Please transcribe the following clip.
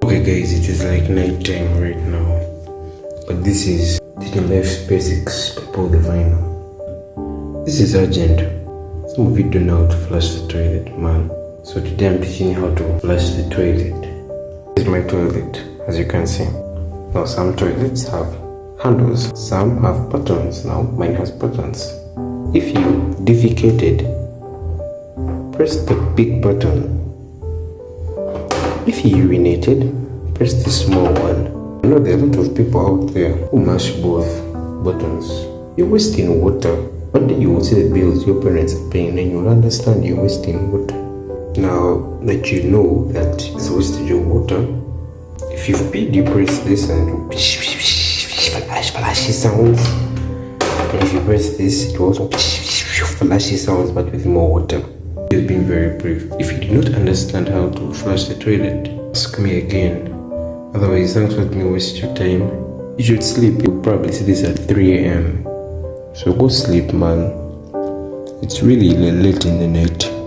Okay guys, it is like night time right now. But this is Teaching Life Basics by Paul Divine. This is urgent. Some of you don't know how to flush the toilet, man. So today I'm teaching you how to flush the toilet. This is my toilet, as you can see. Now some toilets have handles, some have buttons. Now mine has buttons. If you defecated, press the big button. If you urinated, press the small one. I know there are a lot of people out there who mash both buttons. You're wasting water. One day you will see the bills your parents are paying and you'll understand you're wasting water. Now that you know that it's wasted your water, if you've peed, you press this and flashy sounds. And if you press this, it will also flashy sounds but with more water. You've been very brave. If you do not understand how to flush the toilet, ask me again. Otherwise, thanks for letting me waste your time. You should sleep. You'll probably see this at 3 a.m. So go sleep, man. It's really late in the night.